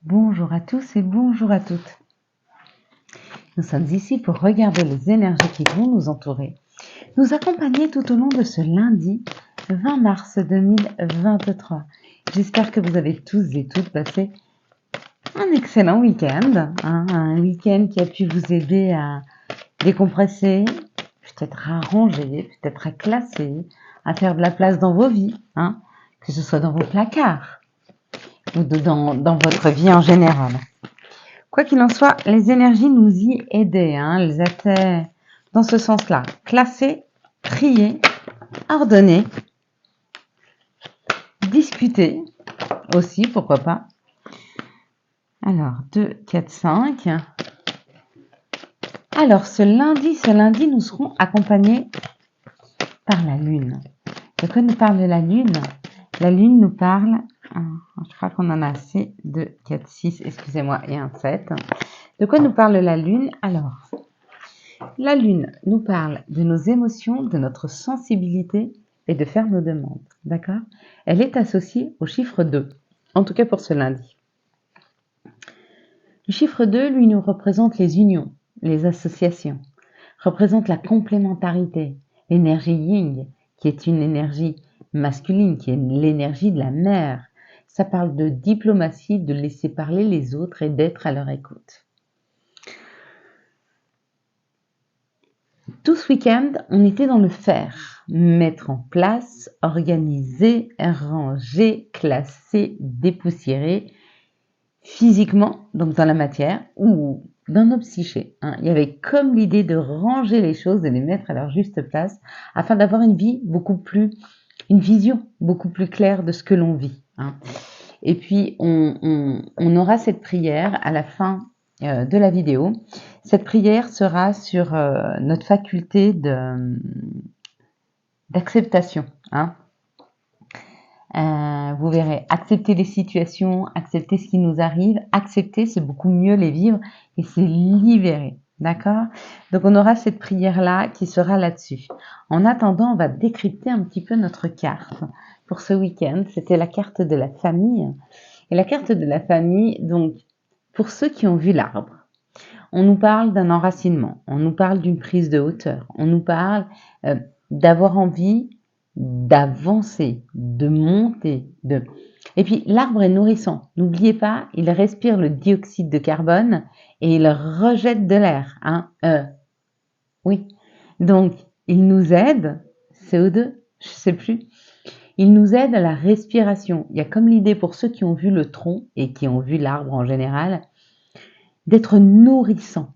Bonjour à tous et bonjour à toutes. Nous sommes ici pour regarder les énergies qui vont nous entourer, nous accompagner tout au long de ce lundi 20 mars 2023. J'espère que vous avez tous et toutes passé un excellent week-end, un week-end qui a pu vous aider à décompresser, peut-être à ranger, peut-être à classer, à faire de la place dans vos vies, que ce soit dans vos placards ou dans votre vie en général. Quoi qu'il en soit, les énergies nous y aidaient, elles étaient dans ce sens-là. Classer, trier, ordonner, discuter aussi, pourquoi pas. Alors, 2, 4, 5. Alors, ce lundi, nous serons accompagnés par la Lune. De quoi nous parle la Lune? La Lune nous parle, je crois qu'on en a assez, 2, 4, 6, excusez-moi, et un 7. De quoi nous parle la Lune? Alors, la Lune nous parle de nos émotions, de notre sensibilité et de faire nos demandes. D'accord? Elle est associée au chiffre 2, en tout cas pour ce lundi. Le chiffre 2, lui, nous représente les unions, les associations, représente la complémentarité, l'énergie yin, qui est une énergie masculine, qui est l'énergie de la mère. Ça parle de diplomatie, de laisser parler les autres et d'être à leur écoute. Tout ce week-end, on était dans le faire, mettre en place, organiser, ranger, classer, dépoussiérer, physiquement, donc dans la matière, ou dans nos psychés. Il y avait comme l'idée de ranger les choses, de les mettre à leur juste place, afin d'avoir une vision beaucoup plus claire de ce que l'on vit. Et puis, on aura cette prière à la fin de la vidéo. Cette prière sera sur notre faculté d'acceptation. Vous verrez, accepter les situations, accepter ce qui nous arrive, accepter, c'est beaucoup mieux les vivre et c'est libérer. D'accord? Donc, on aura cette prière-là qui sera là-dessus. En attendant, on va décrypter un petit peu notre carte. Pour ce week-end, c'était la carte de la famille. Et la carte de la famille, donc, pour ceux qui ont vu l'arbre, on nous parle d'un enracinement, on nous parle d'une prise de hauteur, on nous parle d'avoir envie d'avancer, de monter. Et puis, l'arbre est nourrissant. N'oubliez pas, il respire le dioxyde de carbone et il rejette de l'air. Oui. Donc, il nous aide, CO2, je sais plus, il nous aide à la respiration. Il y a comme l'idée pour ceux qui ont vu le tronc et qui ont vu l'arbre en général, d'être nourrissant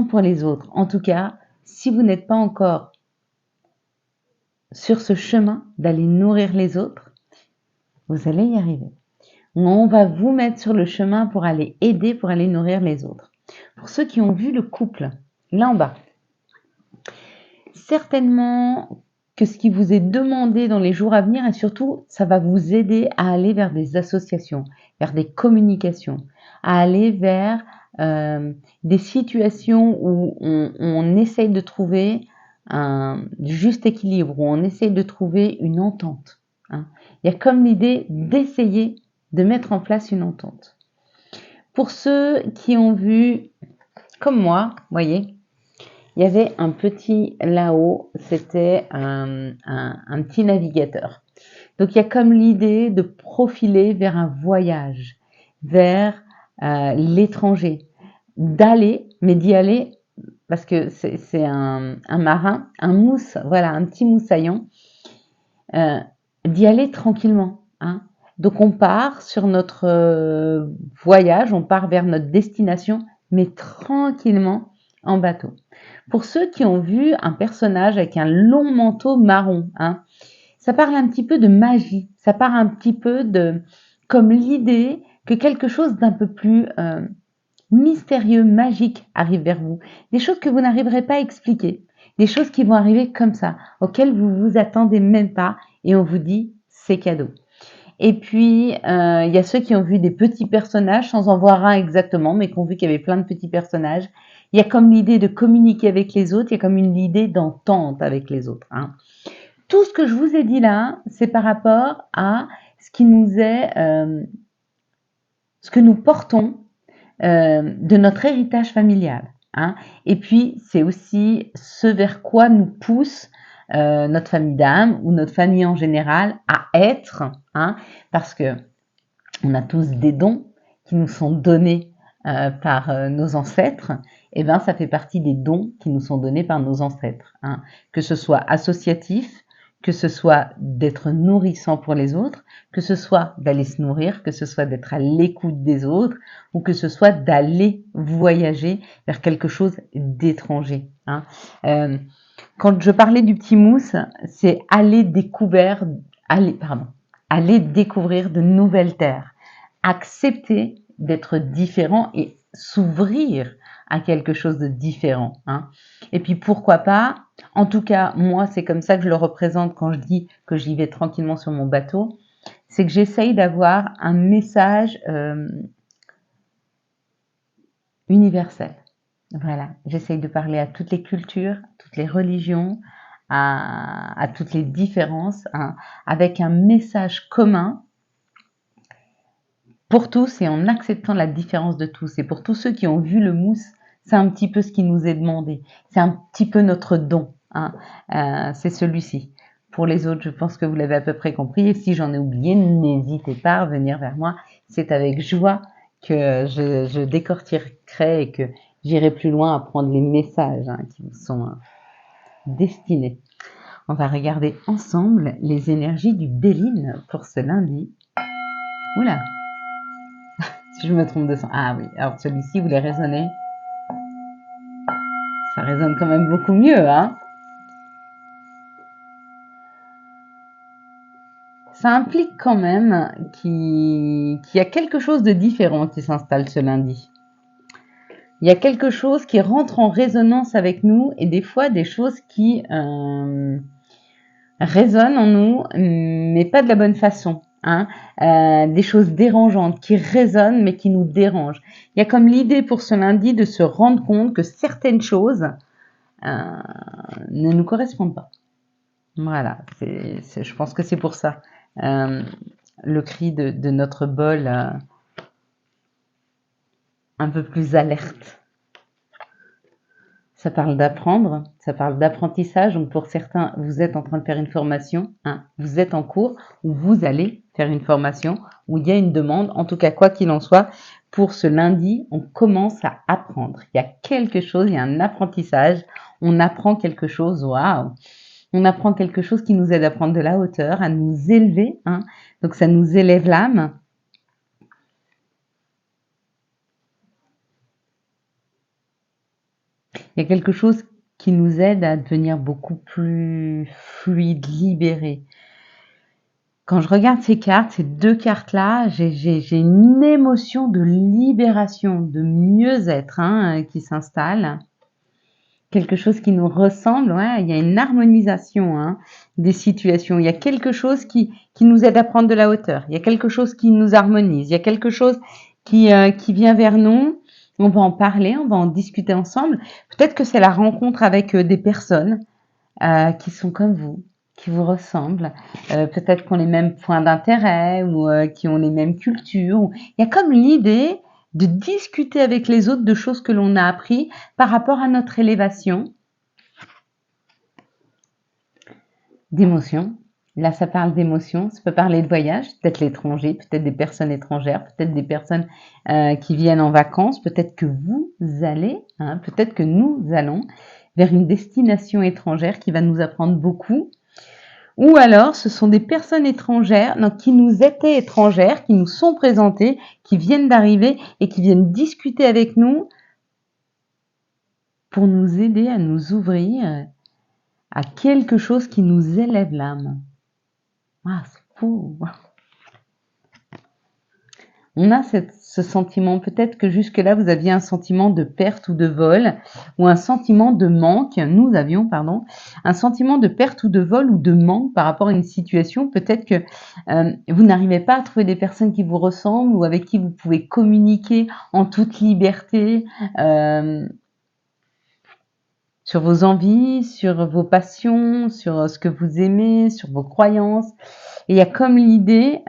pour les autres. En tout cas, si vous n'êtes pas encore sur ce chemin d'aller nourrir les autres, vous allez y arriver. On va vous mettre sur le chemin pour aller aider, pour aller nourrir les autres. Pour ceux qui ont vu le couple, là en bas, certainement que ce qui vous est demandé dans les jours à venir, et surtout, ça va vous aider à aller vers des associations, vers des communications, à aller vers des situations où on essaye de trouver un juste équilibre, où on essaye de trouver une entente. Il y a comme l'idée d'essayer de mettre en place une entente. Pour ceux qui ont vu, comme moi, voyez, il y avait un petit là-haut, c'était un petit navigateur. Donc il y a comme l'idée de profiler vers un voyage, vers l'étranger, d'aller, mais d'y aller, parce que c'est un marin, un mousse, voilà, un petit moussaillon, d'y aller tranquillement. Donc on part sur notre voyage, on part vers notre destination, mais tranquillement en bateau. Pour ceux qui ont vu un personnage avec un long manteau marron, ça parle un petit peu de magie, ça parle un petit peu de comme l'idée que quelque chose d'un peu plus mystérieux, magique arrive vers vous. Des choses que vous n'arriverez pas à expliquer, des choses qui vont arriver comme ça, auxquelles vous vous attendez même pas et on vous dit c'est cadeau. Et puis, il y a ceux qui ont vu des petits personnages, sans en voir un exactement, mais qui ont vu qu'il y avait plein de petits personnages. Il y a comme l'idée de communiquer avec les autres, il y a comme une idée d'entente avec les autres. Tout ce que je vous ai dit là, c'est par rapport à ce qui nous est ce que nous portons de notre héritage familial. Hein. Et puis, c'est aussi ce vers quoi nous pousse notre famille d'âme ou notre famille en général à être, hein, parce que on a tous des dons qui nous sont donnés par nos ancêtres, et ben ça fait partie des dons qui nous sont donnés par nos ancêtres, hein. Que ce soit associatif, que ce soit d'être nourrissant pour les autres, que ce soit d'aller se nourrir, que ce soit d'être à l'écoute des autres, ou que ce soit d'aller voyager vers quelque chose d'étranger. Hein. Quand je parlais du petit mousse, c'est aller découvrir de nouvelles terres, accepter d'être différent et s'ouvrir à quelque chose de différent. Hein. Et puis pourquoi pas, en tout cas moi c'est comme ça que je le représente quand je dis que j'y vais tranquillement sur mon bateau, c'est que j'essaye d'avoir un message universel. Voilà, j'essaye de parler à toutes les cultures, toutes les religions, à toutes les différences, hein, avec un message commun pour tous et en acceptant la différence de tous. Et pour tous ceux qui ont vu le mousse, c'est un petit peu ce qui nous est demandé. C'est un petit peu notre don. Hein. C'est celui-ci. Pour les autres, je pense que vous l'avez à peu près compris. Et si j'en ai oublié, n'hésitez pas à venir vers moi. C'est avec joie que je décortiquerai et que j'irai plus loin à prendre les messages qui vous sont destinés. On va regarder ensemble les énergies du Béline pour ce lundi. Oula! Si je me trompe de son. Ah oui, alors celui-ci, vous les raisonnez. Ça résonne quand même beaucoup mieux, hein. Ça implique quand même qu'il y a quelque chose de différent qui s'installe ce lundi. Il y a quelque chose qui rentre en résonance avec nous et des fois des choses qui résonnent en nous, mais pas de la bonne façon. Hein, des choses dérangeantes qui résonnent mais qui nous dérangent. Il y a comme l'idée pour ce lundi de se rendre compte que certaines choses ne nous correspondent pas. Voilà, je pense que c'est pour ça. Le cri de notre bol un peu plus alerte. Ça parle d'apprendre, ça parle d'apprentissage. Donc pour certains, vous êtes en train de faire une formation, hein, vous êtes en cours ou vous allez faire une formation où il y a une demande. En tout cas, quoi qu'il en soit, pour ce lundi, on commence à apprendre. Il y a quelque chose, il y a un apprentissage. On apprend quelque chose, waouh! On apprend quelque chose qui nous aide à prendre de la hauteur, à nous élever. Hein. Donc ça nous élève l'âme. Il y a quelque chose qui nous aide à devenir beaucoup plus fluide, libéré. Quand je regarde ces cartes, ces deux cartes-là, j'ai une émotion de libération, de mieux-être qui s'installe. Quelque chose qui nous ressemble, ouais, il y a une harmonisation des situations. Il y a quelque chose qui nous aide à prendre de la hauteur. Il y a quelque chose qui nous harmonise. Il y a quelque chose qui vient vers nous. On va en parler, on va en discuter ensemble. Peut-être que c'est la rencontre avec des personnes qui sont comme vous, qui vous ressemblent. Peut-être qui ont les mêmes points d'intérêt ou qui ont les mêmes cultures. Il y a comme l'idée de discuter avec les autres de choses que l'on a appris par rapport à notre élévation. D'émotions. Là, ça parle d'émotions. Ça peut parler de voyage, peut-être l'étranger, peut-être des personnes étrangères, peut-être des personnes qui viennent en vacances, peut-être que vous allez, peut-être que nous allons vers une destination étrangère qui va nous apprendre beaucoup. Ou alors, ce sont des personnes étrangères, donc, qui nous étaient étrangères, qui nous sont présentées, qui viennent d'arriver et qui viennent discuter avec nous pour nous aider à nous ouvrir à quelque chose qui nous élève l'âme. Ah, c'est fou. On a ce sentiment, peut-être que jusque-là, vous aviez un sentiment de perte ou de vol, ou un sentiment de manque, nous avions, un sentiment de perte ou de vol ou de manque par rapport à une situation. Peut-être que vous n'arrivez pas à trouver des personnes qui vous ressemblent ou avec qui vous pouvez communiquer en toute liberté sur vos envies, sur vos passions, sur ce que vous aimez, sur vos croyances. Et il y a comme l'idée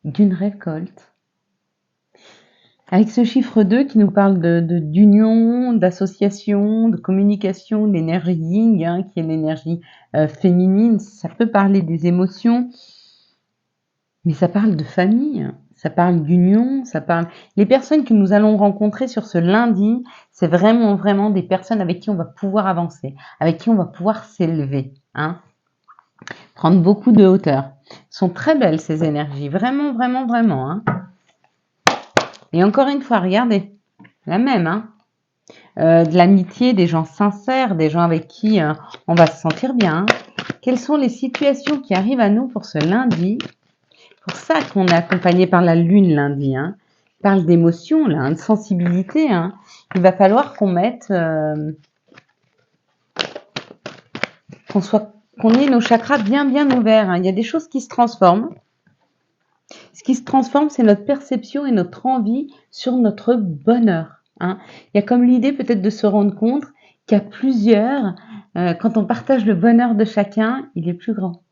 d'une récolte. Avec ce chiffre 2 qui nous parle d'union, d'association, de communication, d'énergie yin, hein, qui est l'énergie féminine, ça peut parler des émotions, mais ça parle de famille, ça parle d'union, ça parle... Les personnes que nous allons rencontrer sur ce lundi, c'est vraiment, vraiment des personnes avec qui on va pouvoir avancer, avec qui on va pouvoir s'élever, hein, prendre beaucoup de hauteur. Sont très belles ces énergies, vraiment, vraiment, vraiment, hein. Et encore une fois, regardez, la même, hein. De l'amitié, des gens sincères, des gens avec qui on va se sentir bien. Hein. Quelles sont les situations qui arrivent à nous pour ce lundi? Pour ça qu'on est accompagné par la lune lundi, hein. Il parle d'émotion, là, hein, de sensibilité. Hein. Il va falloir qu'on mette, qu'on ait nos chakras bien, bien ouverts. Hein. Il y a des choses qui se transforment. Ce qui se transforme, c'est notre perception et notre envie sur notre bonheur. Hein. Il y a comme l'idée peut-être de se rendre compte qu'il y a plusieurs, quand on partage le bonheur de chacun, il est plus grand.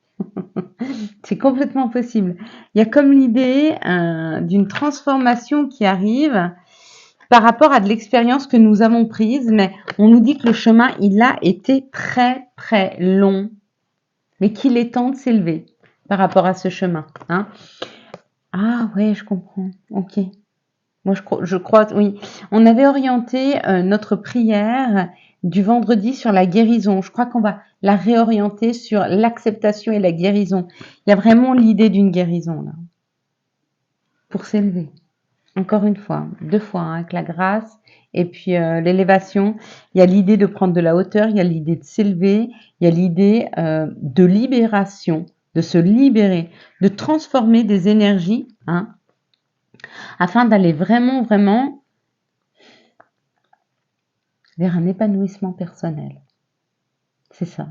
C'est complètement possible. Il y a comme l'idée d'une transformation qui arrive par rapport à de l'expérience que nous avons prise, mais on nous dit que le chemin, il a été très, très long, mais qu'il est temps de s'élever par rapport à ce chemin. Hein. Ah ouais, je comprends. Ok. Moi, je crois, oui. On avait orienté notre prière du vendredi sur la guérison. Je crois qu'on va la réorienter sur l'acceptation et la guérison. Il y a vraiment l'idée d'une guérison là, pour s'élever. Encore une fois, 2 fois, hein, avec la grâce et puis l'élévation. Il y a l'idée de prendre de la hauteur, il y a l'idée de s'élever, il y a l'idée de libération, de se libérer, de transformer des énergies, hein, afin d'aller vraiment, vraiment vers un épanouissement personnel. C'est ça.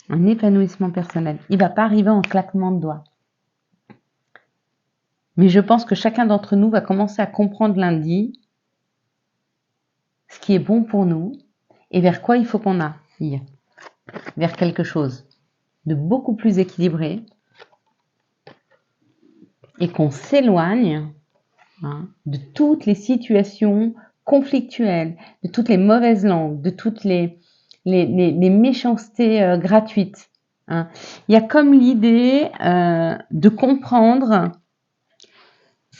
Un épanouissement personnel. Il ne va pas arriver en claquement de doigts. Mais je pense que chacun d'entre nous va commencer à comprendre lundi ce qui est bon pour nous et vers quoi il faut qu'on aille. Vers quelque chose de beaucoup plus équilibré et qu'on s'éloigne, hein, de toutes les situations conflictuelles, de toutes les mauvaises langues, de toutes les méchancetés gratuites. Hein. Il y a comme l'idée de comprendre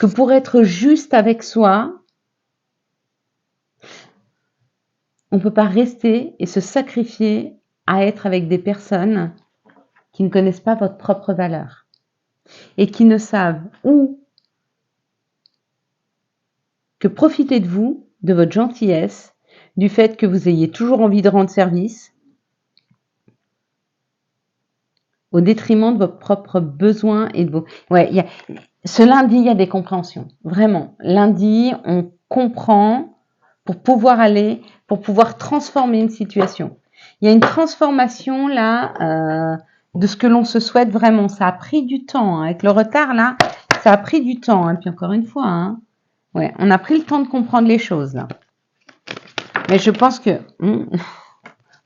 que pour être juste avec soi, on ne peut pas rester et se sacrifier à être avec des personnes qui ne connaissent pas votre propre valeur et qui ne savent ou que profiter de vous, de votre gentillesse, du fait que vous ayez toujours envie de rendre service, au détriment de vos propres besoins et de vos... Ouais, ce lundi, il y a des compréhensions. Vraiment. Lundi, on comprend pour pouvoir aller, pour pouvoir transformer une situation. Il y a une transformation là de ce que l'on se souhaite vraiment. Ça a pris du temps. Hein. Avec le retard là, ça a pris du temps. Hein. Puis encore une fois, hein, ouais, on a pris le temps de comprendre les choses là. Mais je pense que...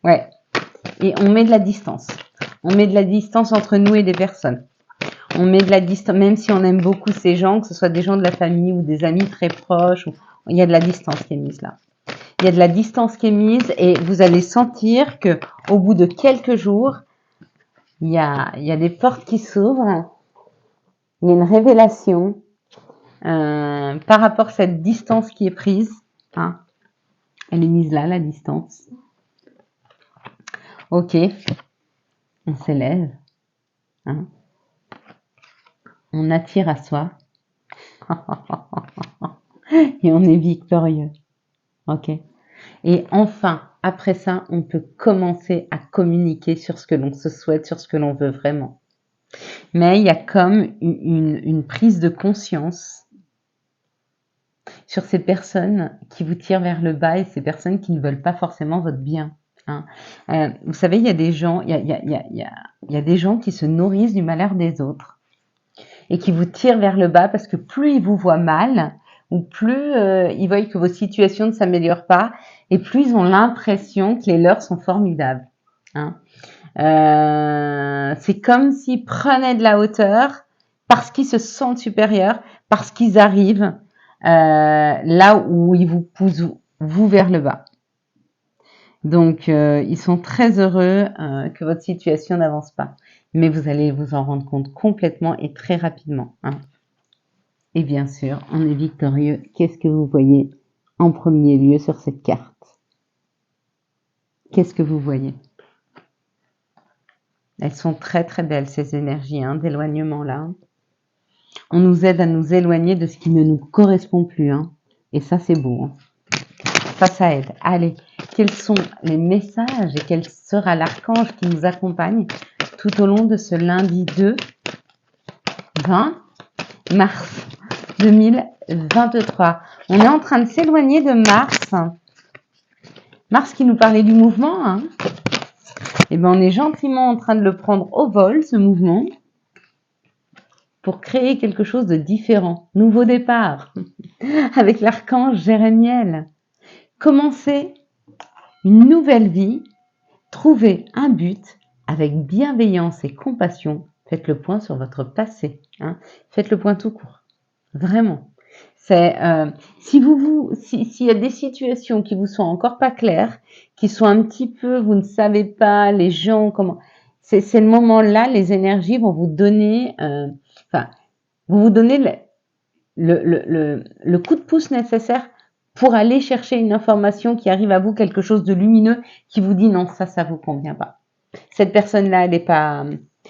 ouais. Et on met de la distance. On met de la distance entre nous et des personnes. On met de la distance, même si on aime beaucoup ces gens, que ce soit des gens de la famille ou des amis très proches, il y a de la distance qui est mise là. Il y a de la distance qui est mise et vous allez sentir que au bout de quelques jours, il y a des portes qui s'ouvrent, il y a une révélation par rapport à cette distance qui est prise. Hein. Elle est mise là, la distance. Ok, on s'élève. Hein. On attire à soi. Et on est victorieux. Ok. Et enfin, après ça, on peut commencer à communiquer sur ce que l'on se souhaite, sur ce que l'on veut vraiment. Mais il y a comme une prise de conscience sur ces personnes qui vous tirent vers le bas et ces personnes qui ne veulent pas forcément votre bien. Hein. Vous savez, il y a des gens, il y a des gens qui se nourrissent du malheur des autres et qui vous tirent vers le bas parce que plus ils vous voient mal, ou plus ils voient que vos situations ne s'améliorent pas, et plus ils ont l'impression que les leurs sont formidables. Hein. C'est comme s'ils prenaient de la hauteur, parce qu'ils se sentent supérieurs, parce qu'ils arrivent là où ils vous poussent vous vers le bas. Donc, ils sont très heureux que votre situation n'avance pas. Mais vous allez vous en rendre compte complètement et très rapidement. Hein. Et bien sûr, on est victorieux. Qu'est-ce que vous voyez en premier lieu sur cette carte? Qu'est-ce que vous voyez? Elles sont très très belles, ces énergies d'éloignement là. On nous aide à nous éloigner de ce qui ne nous correspond plus. Et ça, c'est beau. Ça aide. Allez, quels sont les messages et quel sera l'archange qui nous accompagne tout au long de ce lundi 20 mars 2023. On est en train de s'éloigner de Mars. Mars qui nous parlait du mouvement. Et ben on est gentiment en train de le prendre au vol, ce mouvement, pour créer quelque chose de différent. Nouveau départ. Avec l'archange Jérémiel. Commencer une nouvelle vie, trouver un but avec bienveillance et compassion. Faites le point sur votre passé. Faites le point tout court. Vraiment. C'est s'il y a des situations qui vous sont encore pas claires, qui sont un petit peu, vous ne savez pas, les gens, comment. C'est le moment-là, les énergies vont vous donner, vont vous donner le coup de pouce nécessaire pour aller chercher une information qui arrive à vous, quelque chose de lumineux qui vous dit non, ça vous convient pas. Cette personne-là, elle est pas,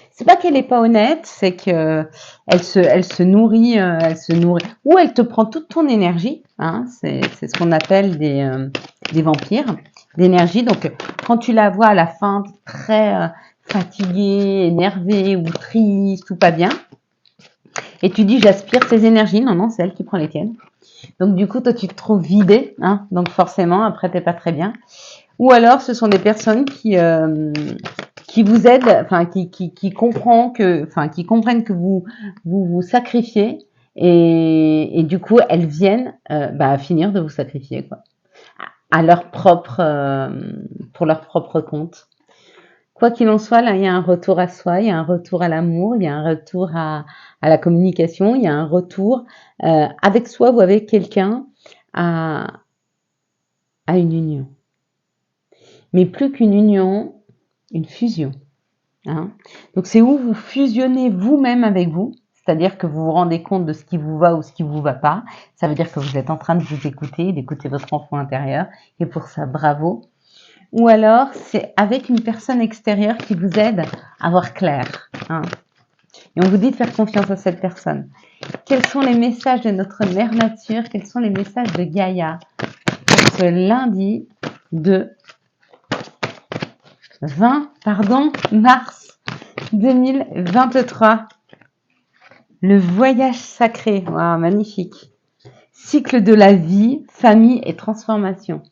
c'est pas qu'elle est pas honnête, c'est que elle se nourrit, ou elle te prend toute ton énergie. C'est ce qu'on appelle des vampires d'énergie. Donc quand tu la vois à la fin très fatiguée, énervée ou triste ou pas bien, et tu dis j'aspire ces énergies, non, c'est elle qui prend les tiennes. Donc du coup, toi, tu te trouves vidé, donc forcément, après, t'es pas très bien. Ou alors, ce sont des personnes qui vous aident, qui comprennent que vous sacrifiez, et du coup, elles viennent finir de vous sacrifier, quoi, à leur pour leur propre compte. Quoi qu'il en soit, là, il y a un retour à soi, il y a un retour à l'amour, il y a un retour à la communication, il y a un retour avec soi ou avec quelqu'un à une union. Mais plus qu'une union, une fusion. Donc c'est où vous fusionnez vous-même avec vous, c'est-à-dire que vous vous rendez compte de ce qui vous va ou ce qui vous va pas. Ça veut dire que vous êtes en train de vous écouter, d'écouter votre enfant intérieur, et pour ça, bravo. Ou alors, c'est avec une personne extérieure qui vous aide à voir clair. Et on vous dit de faire confiance à cette personne. Quels sont les messages de notre mère nature? Quels sont les messages de Gaïa pour ce lundi de 20 mars 2023? Le voyage sacré. Waouh, magnifique. Cycle de la vie, famille et transformation.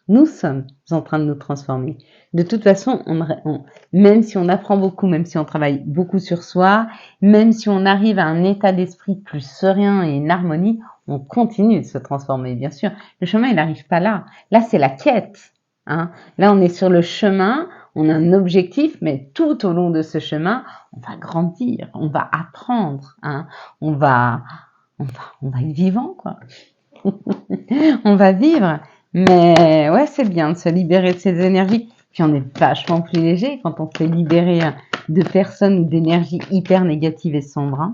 Nous sommes en train de nous transformer. De toute façon, même si on apprend beaucoup, même si on travaille beaucoup sur soi, même si on arrive à un état d'esprit plus serein et une harmonie, on continue de se transformer, bien sûr. Le chemin, il n'arrive pas là. Là, c'est la quête. Là, on est sur le chemin, on a un objectif, mais tout au long de ce chemin, on va grandir, on va apprendre, on va être vivant, quoi. On va vivre. Mais ouais, c'est bien de se libérer de ces énergies. Puis on est vachement plus léger quand on s'est libéré de personnes ou d'énergies hyper négatives et sombres.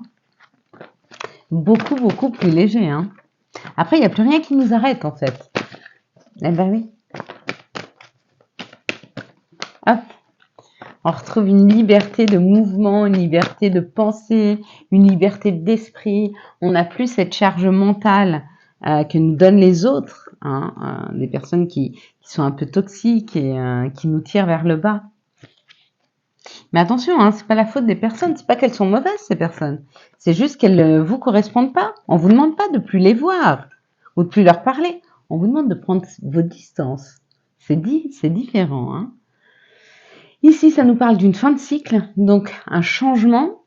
Beaucoup, beaucoup plus léger. Après, il n'y a plus rien qui nous arrête, en fait. Eh ben oui. Hop. On retrouve une liberté de mouvement, une liberté de pensée, une liberté d'esprit. On n'a plus cette charge mentale que nous donnent les autres, des personnes qui sont un peu toxiques et qui nous tirent vers le bas. Mais attention, c'est pas la faute des personnes, c'est pas qu'elles sont mauvaises ces personnes, c'est juste qu'elles vous correspondent pas. On vous demande pas de plus les voir ou de plus leur parler, on vous demande de prendre vos distances. C'est différent. Ici, ça nous parle d'une fin de cycle, donc un changement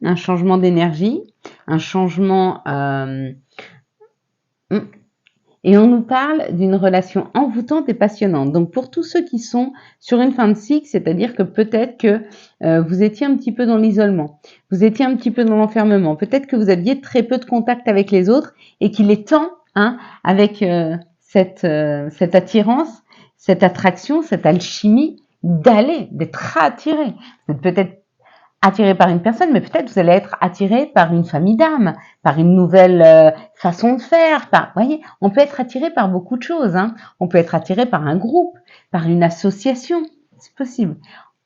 d'énergie, un changement. Et on nous parle d'une relation envoûtante et passionnante. Donc pour tous ceux qui sont sur une fin de cycle, c'est-à-dire que peut-être que vous étiez un petit peu dans l'isolement, vous étiez un petit peu dans l'enfermement, peut-être que vous aviez très peu de contact avec les autres et qu'il est temps, avec cette attirance, cette attraction, cette alchimie, d'être attiré. Vous êtes peut-être attiré par une personne, mais peut-être vous allez être attiré par une famille d'âmes, par une nouvelle façon de faire. Voyez, on peut être attiré par beaucoup de choses. On peut être attiré par un groupe, par une association. C'est possible.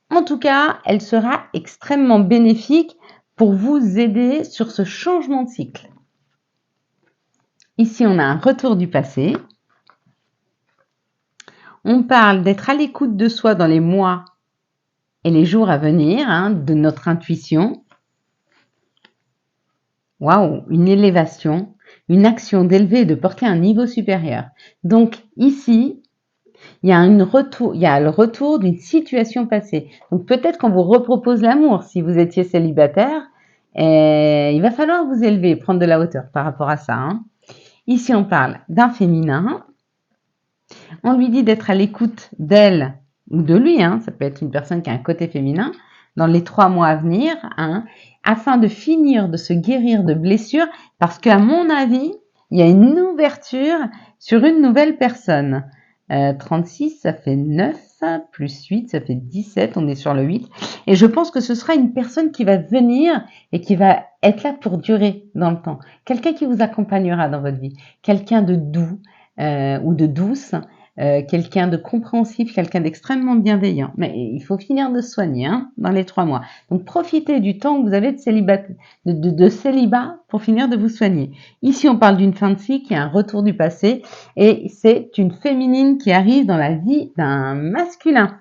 En tout cas, elle sera extrêmement bénéfique pour vous aider sur ce changement de cycle. Ici, on a un retour du passé. On parle d'être à l'écoute de soi dans les mois et les jours à venir, de notre intuition. Waouh, une élévation, une action d'élever et de porter un niveau supérieur. Donc ici, il y a le retour d'une situation passée. Donc peut-être qu'on vous repropose l'amour si vous étiez célibataire. Et il va falloir vous élever, prendre de la hauteur par rapport à ça. Ici, on parle d'un féminin. On lui dit d'être à l'écoute d'elle ou de lui. Ça peut être une personne qui a un côté féminin dans les 3 mois à venir, afin de finir de se guérir de blessures, parce qu'à mon avis, il y a une ouverture sur une nouvelle personne. 36, ça fait 9, plus 8, ça fait 17, on est sur le 8. Et je pense que ce sera une personne qui va venir et qui va être là pour durer dans le temps. Quelqu'un qui vous accompagnera dans votre vie. Quelqu'un de doux ou de douce. Quelqu'un de compréhensif, quelqu'un d'extrêmement bienveillant. Mais il faut finir de se soigner dans les 3 mois. Donc profitez du temps que vous avez de célibat pour finir de vous soigner. Ici, on parle d'une fin de cycle, qui est un retour du passé, et c'est une féminine qui arrive dans la vie d'un masculin.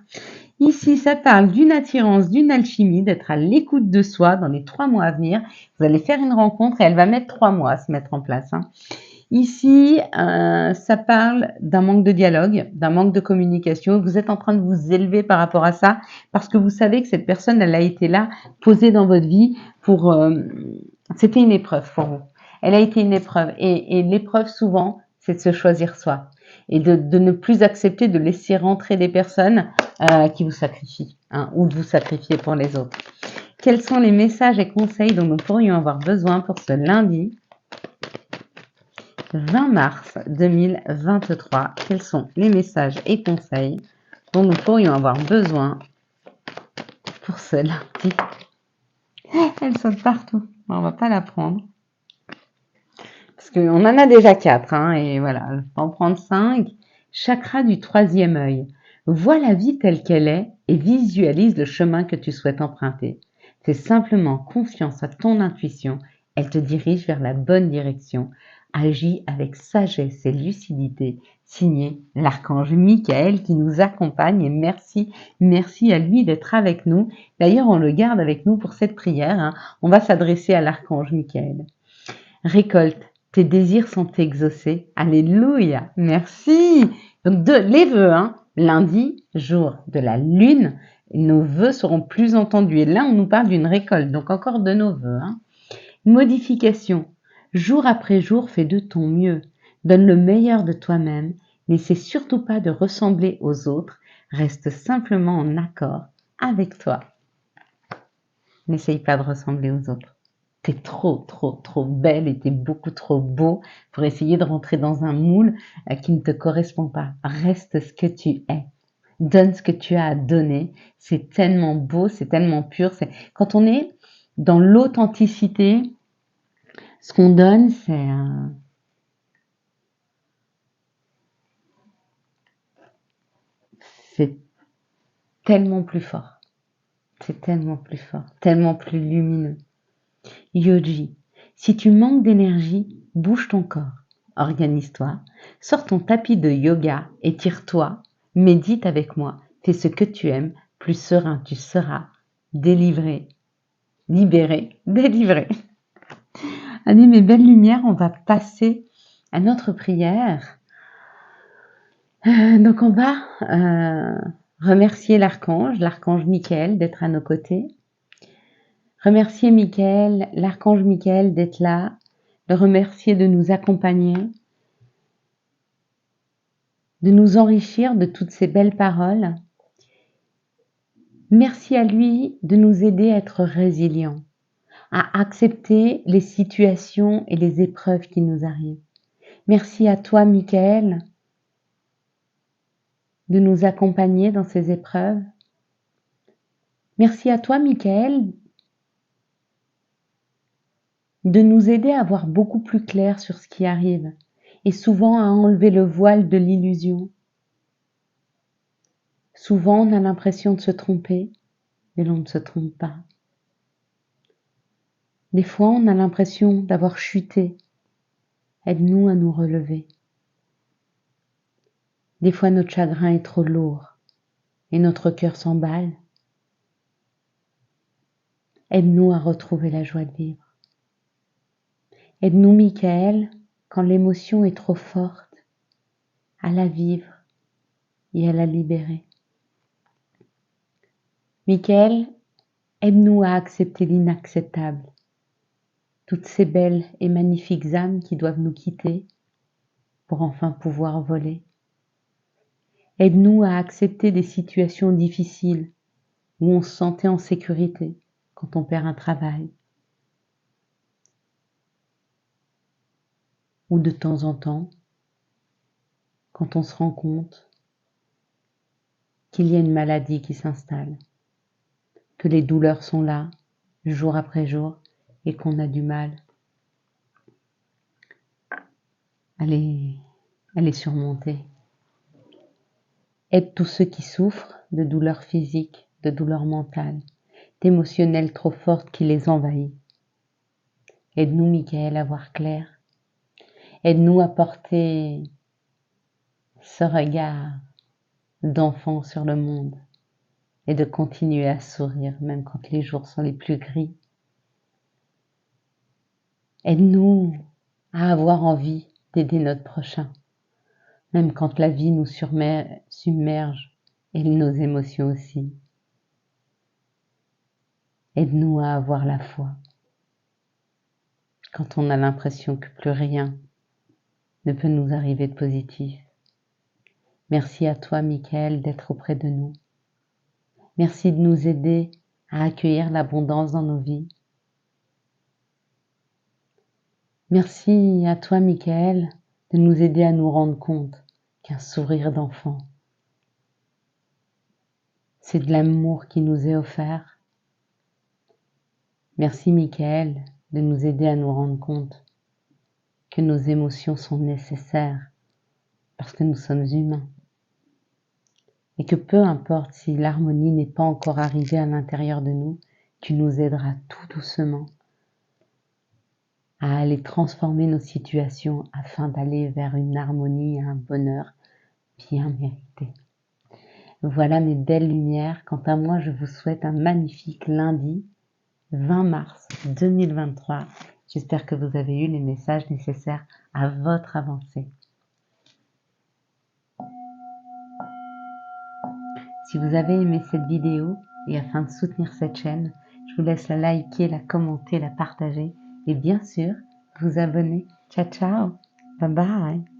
Ici, ça parle d'une attirance, d'une alchimie, d'être à l'écoute de soi dans les 3 mois à venir. Vous allez faire une rencontre et elle va mettre 3 mois à se mettre en place. Ici, ça parle d'un manque de dialogue, d'un manque de communication. Vous êtes en train de vous élever par rapport à ça parce que vous savez que cette personne, elle a été là, posée dans votre vie pour... c'était une épreuve pour vous. Elle a été une épreuve. Et l'épreuve, souvent, c'est de se choisir soi et de ne plus accepter de laisser rentrer des personnes qui vous sacrifient ou de vous sacrifier pour les autres. Quels sont les messages et conseils dont nous pourrions avoir besoin pour ce lundi 20 mars 2023, quels sont les messages et conseils dont nous pourrions avoir besoin pour ce lundi? Elle saute partout. On va pas la prendre. Parce qu'on en a déjà 4, et voilà, on va en prendre 5. Chakra du 3e œil. Vois la vie telle qu'elle est et visualise le chemin que tu souhaites emprunter. Fais simplement confiance à ton intuition. Elle te dirige vers la bonne direction. Agis avec sagesse et lucidité. Signé l'archange Michael qui nous accompagne et merci à lui d'être avec nous. D'ailleurs, on le garde avec nous pour cette prière. On va s'adresser à l'archange Michael. Récolte, tes désirs sont exaucés. Alléluia, merci. Donc les vœux, lundi, jour de la lune, nos vœux seront plus entendus. Et là, on nous parle d'une récolte, donc encore de nos vœux. Modification. Jour après jour, fais de ton mieux. Donne le meilleur de toi-même. N'essaie surtout pas de ressembler aux autres. Reste simplement en accord avec toi. N'essaye pas de ressembler aux autres. T'es trop belle et t'es beaucoup trop beau pour essayer de rentrer dans un moule qui ne te correspond pas. Reste ce que tu es. Donne ce que tu as à donner. C'est tellement beau, c'est tellement pur. Quand on est dans l'authenticité, ce qu'on donne, c'est tellement plus fort. C'est tellement plus fort, tellement plus lumineux. Yogi, si tu manques d'énergie, bouge ton corps, organise-toi, sors ton tapis de yoga, étire-toi, médite avec moi, fais ce que tu aimes, plus serein tu seras, délivré, libéré, délivré. Allez mes belles lumières, on va passer à notre prière. Donc on va remercier l'archange Michael d'être à nos côtés. Remercier Michael, l'archange Michael d'être là, le remercier de nous accompagner. de nous enrichir de toutes ces belles paroles. Merci à lui de nous aider à être résilients, à accepter les situations et les épreuves qui nous arrivent. Merci à toi, Michael, de nous accompagner dans ces épreuves. Merci à toi, Michael, de nous aider à voir beaucoup plus clair sur ce qui arrive et souvent à enlever le voile de l'illusion. Souvent, on a l'impression de se tromper, mais l'on ne se trompe pas. Des fois, on a l'impression d'avoir chuté. Aide-nous à nous relever. Des fois, notre chagrin est trop lourd et notre cœur s'emballe. Aide-nous à retrouver la joie de vivre. Aide-nous, Michael, quand l'émotion est trop forte, à la vivre et à la libérer. Michael, aide-nous à accepter l'inacceptable. Toutes ces belles et magnifiques âmes qui doivent nous quitter pour enfin pouvoir voler. Aide-nous à accepter des situations difficiles où on se sentait en sécurité quand on perd un travail. Ou de temps en temps, quand on se rend compte qu'il y a une maladie qui s'installe, que les douleurs sont là, jour après jour, et qu'on a du mal à les surmonter. Aide tous ceux qui souffrent de douleurs physiques, de douleurs mentales, d'émotionnels trop fortes qui les envahissent. Aide-nous, Michael, à voir clair. Aide-nous à porter ce regard d'enfant sur le monde et de continuer à sourire même quand les jours sont les plus gris. Aide-nous à avoir envie d'aider notre prochain, même quand la vie nous submerge et nos émotions aussi. Aide-nous à avoir la foi quand on a l'impression que plus rien ne peut nous arriver de positif. Merci à toi, Michael, d'être auprès de nous. Merci de nous aider à accueillir l'abondance dans nos vies. Merci à toi, Michael, de nous aider à nous rendre compte qu'un sourire d'enfant, c'est de l'amour qui nous est offert. Merci, Michael, de nous aider à nous rendre compte que nos émotions sont nécessaires parce que nous sommes humains. Et que peu importe si l'harmonie n'est pas encore arrivée à l'intérieur de nous, tu nous aideras tout doucement à aller transformer nos situations afin d'aller vers une harmonie et un bonheur bien mérité. Voilà mes belles lumières. Quant à moi, je vous souhaite un magnifique lundi 20 mars 2023. J'espère que vous avez eu les messages nécessaires à votre avancée. Si vous avez aimé cette vidéo et afin de soutenir cette chaîne, je vous laisse la liker, la commenter, la partager et bien sûr vous abonner. Ciao ciao, bye bye.